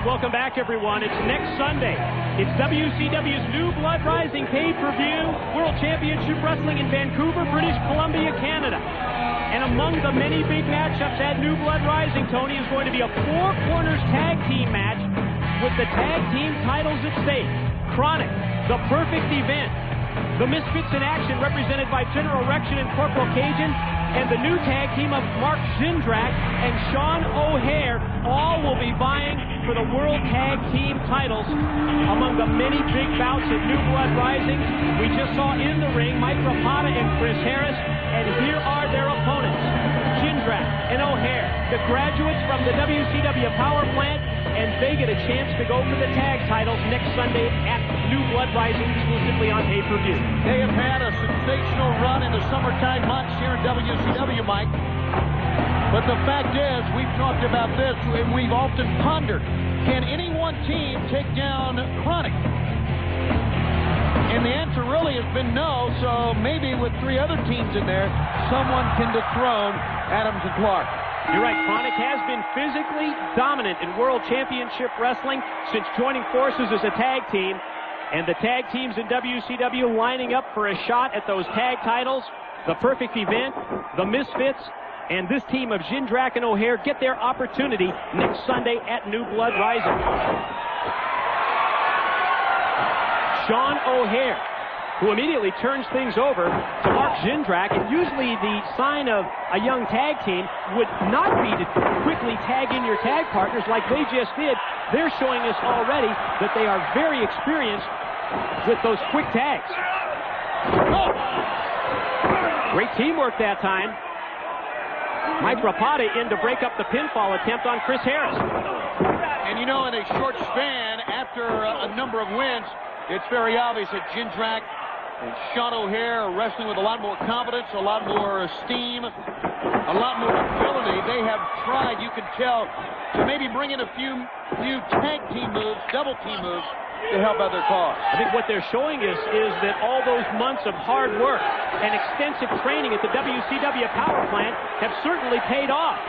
Welcome back, everyone. It's next Sunday. It's WCW's New Blood Rising pay-per-view World Championship Wrestling in Vancouver, British Columbia, Canada. And among the many big matchups at New Blood Rising, Tony, is going to be a Four Corners tag team match with the tag team titles at stake. Chronic, the perfect event. The Misfits in action, represented by General Erection and Corporal Cajun, and the new tag team of Mark Jindrak and Sean O'Hare, all will be vying for the World Tag Team titles among the many big bouts at New Blood Rising. We just saw in the ring Mike Rapada and Chris Harris, and here are their opponents, Jindrak and O'Hare, the graduates from the WCW Power Plant, and they get a chance to go for the tag titles next Sunday at New Blood Rising, exclusively on pay-per-view. They have had a sensational run in the summertime months here in WCW, Mike. But the fact is, we've talked about this, and we've often pondered, can any one team take down Chronic? And the answer really has been no, so maybe with three other teams in there, someone can dethrone Adams and Clark. You're right, Chronic has been physically dominant in World Championship Wrestling since joining forces as a tag team. And the tag teams in WCW lining up for a shot at those tag titles. The perfect event, the Misfits, and this team of Jindrak and O'Hare get their opportunity next Sunday at New Blood Rising. Sean O'Hare, who immediately turns things over to Mark Jindrak, and usually the sign of a young tag team would not be to quickly tag in your tag partners like they just did. They're showing us already that they are very experienced with those quick tags. Oh! Great teamwork that time. Mike Rapada in to break up the pinfall attempt on Chris Harris. And you know, in a short span, after a number of wins, it's very obvious that Jindrak and Sean O'Hare are wrestling with a lot more confidence, a lot more esteem, a lot more ability. They have tried, you can tell, to maybe bring in a few tag team moves, double team moves, to help out their cause. I think what they're showing is that all those months of hard work and extensive training at the WCW Power Plant have certainly paid off.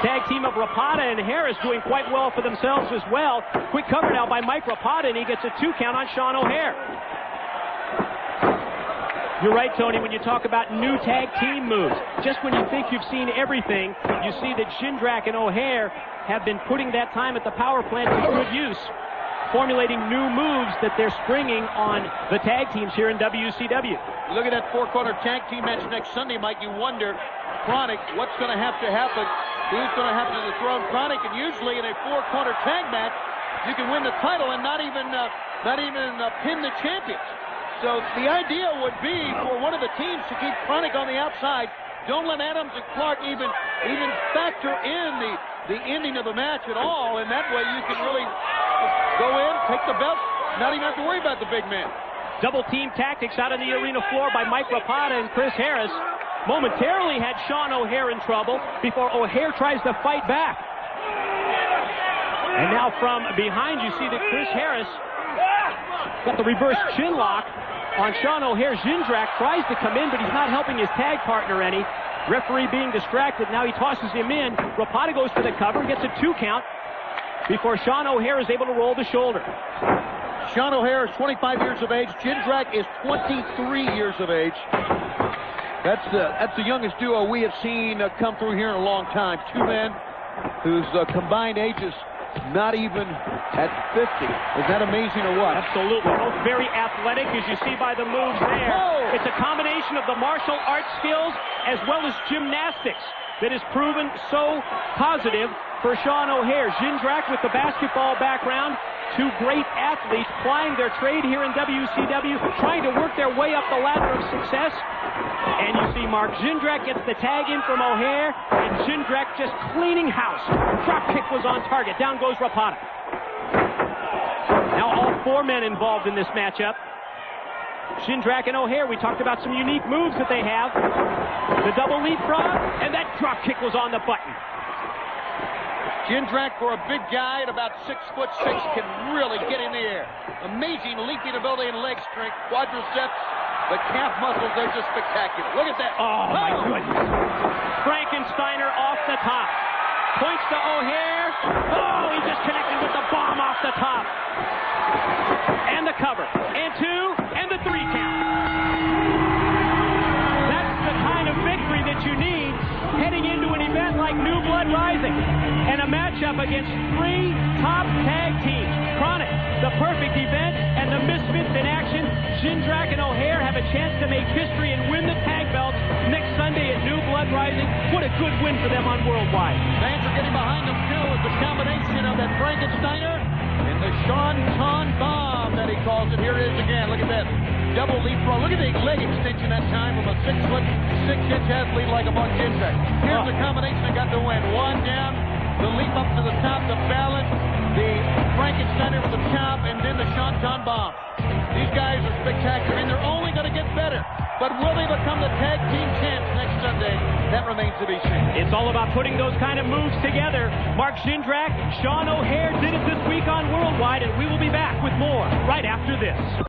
Tag team of Rapada and Harris doing quite well for themselves as well. Quick cover now by Mike Rapada, and he gets a 2 count on Sean O'Hare. You're right, Tony, when you talk about new tag team moves. Just when you think you've seen everything, you see that Jindrak and O'Hare have been putting that time at the power plant to good use, formulating new moves that they're springing on the tag teams here in WCW. Look at that four-corner tag team match next Sunday, Mike. You wonder, Chronic, what's going to have to happen? Who's going to have to dethrone Chronic? And usually in a four-corner tag match, you can win the title and not even pin the champions. So the idea would be for one of the teams to keep Chronic on the outside. Don't let Adams and Clark even factor in the ending of the match at all, and that way you can really go in, take the belt, not even have to worry about the big man. Double team tactics out on the arena floor by Mike Rapada and Chris Harris. Momentarily had Sean O'Hare in trouble before O'Hare tries to fight back. And now from behind you see that Chris Harris got the reverse chin lock on Sean O'Hare. Jindrak tries to come in, but he's not helping his tag partner any. Referee being distracted, now he tosses him in. Rapada goes for the cover, gets a 2 count before Sean O'Hare is able to roll the shoulder. Sean O'Hare is 25 years of age. Jindrak is 23 years of age. That's the youngest duo we have seen come through here in a long time. Two men whose combined ages not even at 50. Is that amazing or what? Absolutely. Both very athletic, as you see by the moves there. Whoa. It's a combination of the martial arts skills as well as gymnastics that has proven so positive for Sean O'Hare. Jindrak with the basketball background. Two great athletes plying their trade here in WCW, trying to work their way up the ladder of success. And you see Mark Jindrak gets the tag in from O'Hare, and Jindrak just cleaning house. Drop kick was on target. Down goes Rapada. Now all 4 men involved in this matchup. Jindrak and O'Hare, we talked about some unique moves that they have. The double leapfrog, and that drop kick was on the button. Jindrak, for a big guy at about 6'6", can really get in the air. Amazing leaping ability and leg strength. Quadriceps, the calf muscles, they're just spectacular. Look at that. Oh, my goodness. Frankensteiner off the top. Points to O'Hare. Oh, he just connects and a matchup against 3 top tag teams. Chronic, the perfect event, and the Misfits in action. Jindrak and O'Hare have a chance to make history and win the tag belts next Sunday at New Blood Rising. What a good win for them on Worldwide. Fans are getting behind them, too, with the combination of that Frankensteiner and the Swanton Bomb that he calls it. Here it is again. Look at that. Double leapfrog. Look at the leg extension that time from a 6'6" athlete like a Mark Jindrak. Here's the combination that got the win. One down, the leap up to the top, the balance, the Frankensteiner with the chop, and then the Swanton Bomb. These guys are spectacular, and they're only going to get better. But will they become the tag team champs next Sunday? That remains to be seen. It's all about putting those kind of moves together. Mark Jindrak, Sean O'Hare did it this week on Worldwide, and we will be back with more right after this.